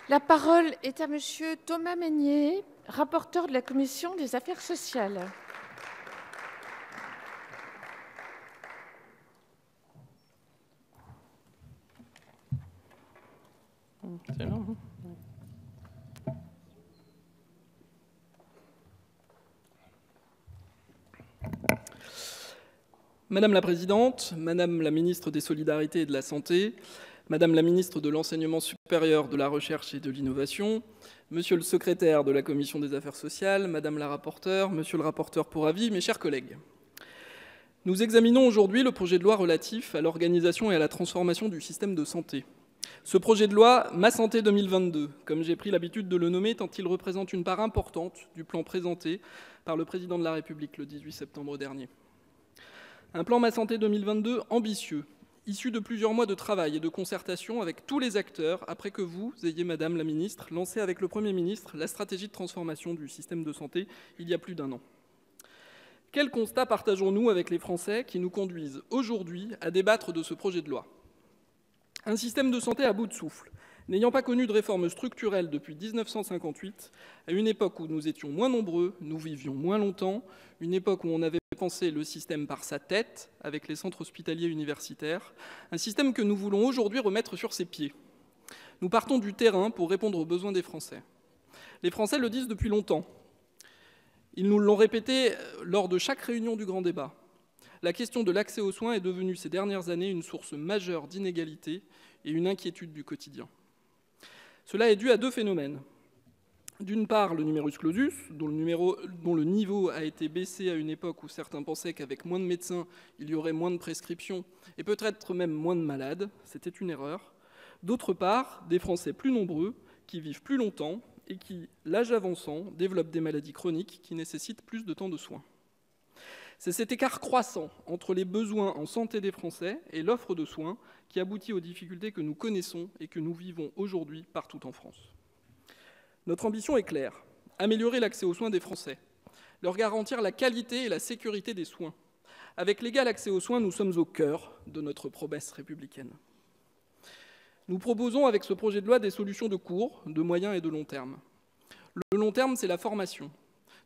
La parole est à Monsieur Thomas Mesnier, rapporteur de la Commission des affaires sociales. C'est long, hein ? Madame la Présidente, Madame la Ministre des Solidarités et de la Santé, Madame la Ministre de l'Enseignement supérieur, de la Recherche et de l'Innovation, Monsieur le Secrétaire de la Commission des Affaires sociales, Madame la Rapporteure, Monsieur le Rapporteur pour avis, mes chers collègues. Nous examinons aujourd'hui le projet de loi relatif à l'organisation et à la transformation du système de santé. Ce projet de loi, Ma Santé 2022, comme j'ai pris l'habitude de le nommer, tant il représente une part importante du plan présenté par le Président de la République le 18 septembre dernier. Un plan Ma Santé 2022 ambitieux, issu de plusieurs mois de travail et de concertation avec tous les acteurs, après que vous ayez, Madame la Ministre, lancé avec le Premier ministre la stratégie de transformation du système de santé il y a plus d'un an. Quel constat partageons-nous avec les Français qui nous conduisent aujourd'hui à débattre de ce projet de loi ? Un système de santé à bout de souffle, n'ayant pas connu de réforme structurelle depuis 1958, à une époque où nous étions moins nombreux, nous vivions moins longtemps, une époque où on avait pensé le système par sa tête, avec les centres hospitaliers universitaires, un système que nous voulons aujourd'hui remettre sur ses pieds. Nous partons du terrain pour répondre aux besoins des Français. Les Français le disent depuis longtemps. Ils nous l'ont répété lors de chaque réunion du grand débat. La question de l'accès aux soins est devenue ces dernières années une source majeure d'inégalités et une inquiétude du quotidien. Cela est dû à deux phénomènes. D'une part, le numerus clausus, dont le niveau a été baissé à une époque où certains pensaient qu'avec moins de médecins, il y aurait moins de prescriptions et peut-être même moins de malades. C'était une erreur. D'autre part, des Français plus nombreux qui vivent plus longtemps et qui, l'âge avançant, développent des maladies chroniques qui nécessitent plus de temps de soins. C'est cet écart croissant entre les besoins en santé des Français et l'offre de soins qui aboutit aux difficultés que nous connaissons et que nous vivons aujourd'hui partout en France. Notre ambition est claire, améliorer l'accès aux soins des Français, leur garantir la qualité et la sécurité des soins. Avec l'égal accès aux soins, nous sommes au cœur de notre promesse républicaine. Nous proposons avec ce projet de loi des solutions de court, de moyen et de long terme. Le long terme, c'est la formation.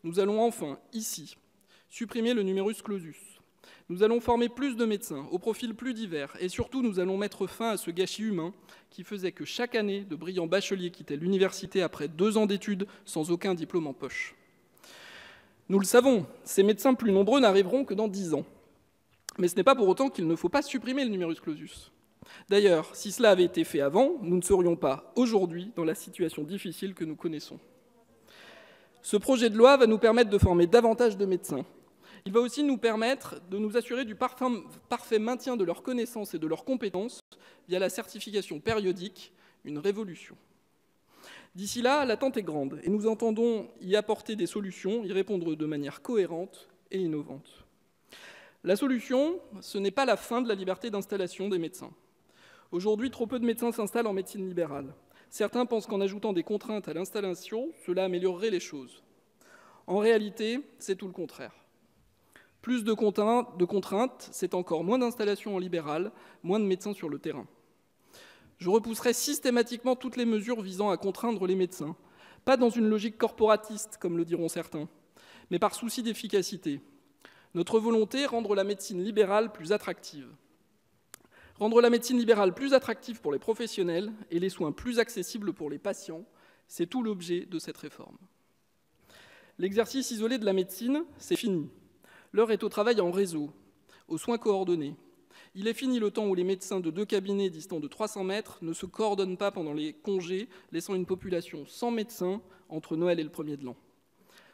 Nous allons enfin, ici, supprimer le numerus clausus. Nous allons former plus de médecins, aux profils plus divers, et surtout nous allons mettre fin à ce gâchis humain qui faisait que chaque année, de brillants bacheliers quittaient l'université après 2 ans d'études sans aucun diplôme en poche. Nous le savons, ces médecins plus nombreux n'arriveront que dans 10 ans. Mais ce n'est pas pour autant qu'il ne faut pas supprimer le numerus clausus. D'ailleurs, si cela avait été fait avant, nous ne serions pas aujourd'hui dans la situation difficile que nous connaissons. Ce projet de loi va nous permettre de former davantage de médecins. Il va aussi nous permettre de nous assurer du parfait maintien de leurs connaissances et de leurs compétences via la certification périodique, une révolution. D'ici là, l'attente est grande et nous entendons y apporter des solutions, y répondre de manière cohérente et innovante. La solution, ce n'est pas la fin de la liberté d'installation des médecins. Aujourd'hui, trop peu de médecins s'installent en médecine libérale. Certains pensent qu'en ajoutant des contraintes à l'installation, cela améliorerait les choses. En réalité, c'est tout le contraire. Plus de contraintes, c'est encore moins d'installations en libéral, moins de médecins sur le terrain. Je repousserai systématiquement toutes les mesures visant à contraindre les médecins, pas dans une logique corporatiste, comme le diront certains, mais par souci d'efficacité. Notre volonté, rendre la médecine libérale plus attractive. Rendre la médecine libérale plus attractive pour les professionnels et les soins plus accessibles pour les patients, c'est tout l'objet de cette réforme. L'exercice isolé de la médecine, c'est fini. L'heure est au travail en réseau, aux soins coordonnés. Il est fini le temps où les médecins de 2 cabinets distants de 300 mètres ne se coordonnent pas pendant les congés, laissant une population sans médecin entre Noël et le 1er de l'an.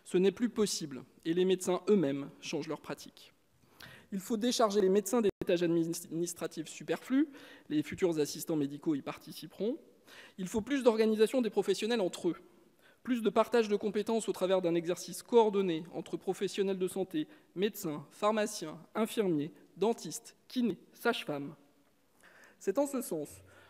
Ce n'est plus possible, et les médecins eux-mêmes changent leurs pratiques. Il faut décharger les médecins des tâches administratives superflues, les futurs assistants médicaux y participeront. Il faut plus d'organisation des professionnels entre eux. Plus de partage de compétences au travers d'un exercice coordonné entre professionnels de santé, médecins, pharmaciens, infirmiers, dentistes, kinés, sages-femmes. C'est en ce sens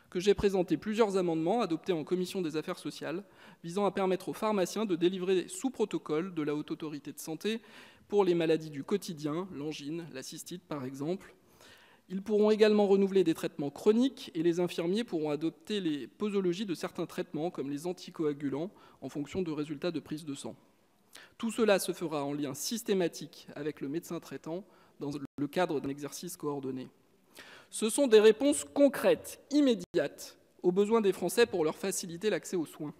que j'ai présenté plusieurs amendements adoptés en commission des affaires sociales visant à permettre aux pharmaciens de délivrer sous protocole de la Haute Autorité de Santé pour les maladies du quotidien, l'angine, la cystite par exemple, Ils pourront également renouveler des traitements chroniques et les infirmiers pourront adopter les posologies de certains traitements comme les anticoagulants en fonction de résultats de prise de sang. Tout cela se fera en lien systématique avec le médecin traitant dans le cadre d'un exercice coordonné. Ce sont des réponses concrètes, immédiates, aux besoins des Français pour leur faciliter l'accès aux soins.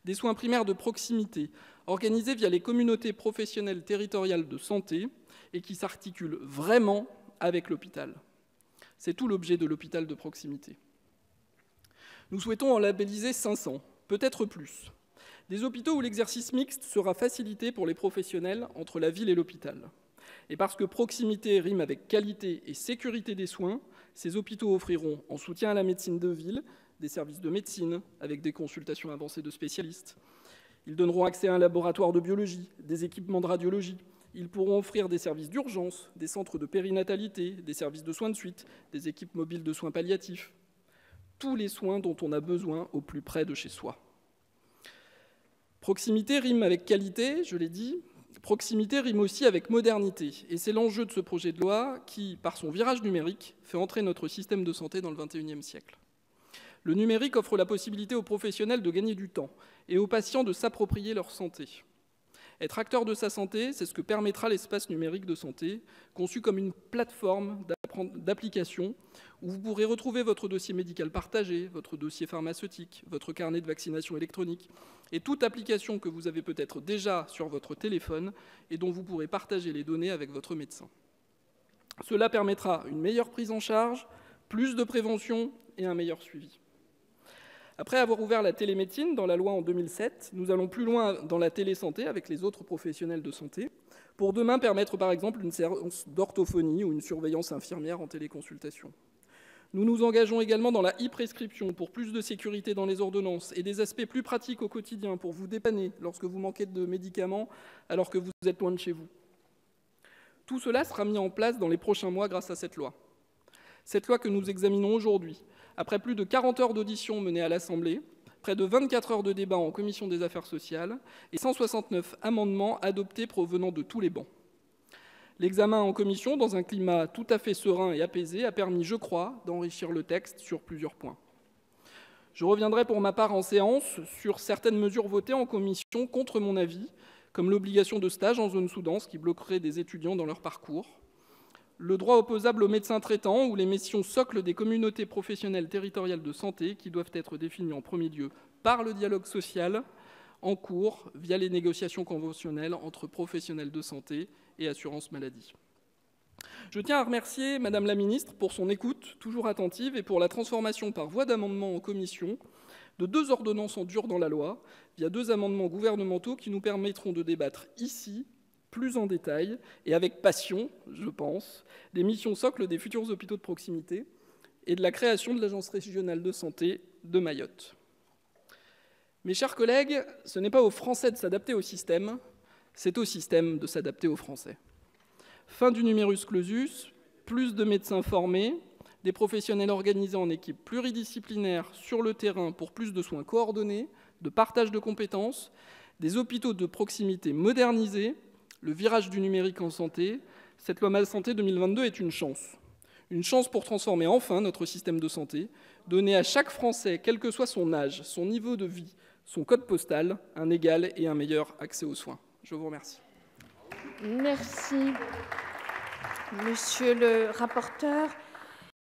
Des soins primaires de proximité, organisés via les communautés professionnelles territoriales de santé et qui s'articulent vraiment avec l'hôpital. C'est tout l'objet de l'hôpital de proximité. Nous souhaitons en labelliser 500, peut-être plus. Des hôpitaux où l'exercice mixte sera facilité pour les professionnels entre la ville et l'hôpital. Et parce que proximité rime avec qualité et sécurité des soins, ces hôpitaux offriront, en soutien à la médecine de ville, des services de médecine avec des consultations avancées de spécialistes. Ils donneront accès à un laboratoire de biologie, des équipements de radiologie. Ils pourront offrir des services d'urgence, des centres de périnatalité, des services de soins de suite, des équipes mobiles de soins palliatifs. Tous les soins dont on a besoin au plus près de chez soi. Proximité rime avec qualité, je l'ai dit. Proximité rime aussi avec modernité. Et c'est l'enjeu de ce projet de loi qui, par son virage numérique, fait entrer notre système de santé dans le XXIe siècle. Le numérique offre la possibilité aux professionnels de gagner du temps et aux patients de s'approprier leur santé. Être acteur de sa santé, c'est ce que permettra l'espace numérique de santé, conçu comme une plateforme d'application où vous pourrez retrouver votre dossier médical partagé, votre dossier pharmaceutique, votre carnet de vaccination électronique et toute application que vous avez peut-être déjà sur votre téléphone et dont vous pourrez partager les données avec votre médecin. Cela permettra une meilleure prise en charge, plus de prévention et un meilleur suivi. Après avoir ouvert la télémédecine dans la loi en 2007, nous allons plus loin dans la télésanté avec les autres professionnels de santé, pour demain permettre par exemple une séance d'orthophonie ou une surveillance infirmière en téléconsultation. Nous nous engageons également dans la e-prescription pour plus de sécurité dans les ordonnances et des aspects plus pratiques au quotidien pour vous dépanner lorsque vous manquez de médicaments alors que vous êtes loin de chez vous. Tout cela sera mis en place dans les prochains mois grâce à cette loi. Cette loi que nous examinons aujourd'hui, après plus de 40 heures d'audition menées à l'Assemblée, près de 24 heures de débat en commission des affaires sociales et 169 amendements adoptés provenant de tous les bancs. L'examen en commission, dans un climat tout à fait serein et apaisé, a permis, je crois, d'enrichir le texte sur plusieurs points. Je reviendrai pour ma part en séance sur certaines mesures votées en commission contre mon avis, comme l'obligation de stage en zone sous-dense qui bloquerait des étudiants dans leur parcours, le droit opposable aux médecins traitants ou les missions socles des communautés professionnelles territoriales de santé qui doivent être définies en premier lieu par le dialogue social en cours via les négociations conventionnelles entre professionnels de santé et assurance maladie. Je tiens à remercier Madame la Ministre pour son écoute toujours attentive et pour la transformation par voie d'amendement en commission de 2 ordonnances en dur dans la loi via 2 amendements gouvernementaux qui nous permettront de débattre ici plus en détail et avec passion, je pense, des missions socles des futurs hôpitaux de proximité et de la création de l'Agence régionale de santé de Mayotte. Mes chers collègues, ce n'est pas aux Français de s'adapter au système, c'est au système de s'adapter aux Français. Fin du numerus clausus, plus de médecins formés, des professionnels organisés en équipes pluridisciplinaires sur le terrain pour plus de soins coordonnés, de partage de compétences, des hôpitaux de proximité modernisés, le virage du numérique en santé, cette loi Ma Santé 2022 est une chance. Une chance pour transformer enfin notre système de santé, donner à chaque Français, quel que soit son âge, son niveau de vie, son code postal, un égal et un meilleur accès aux soins. Je vous remercie. Merci, monsieur le rapporteur.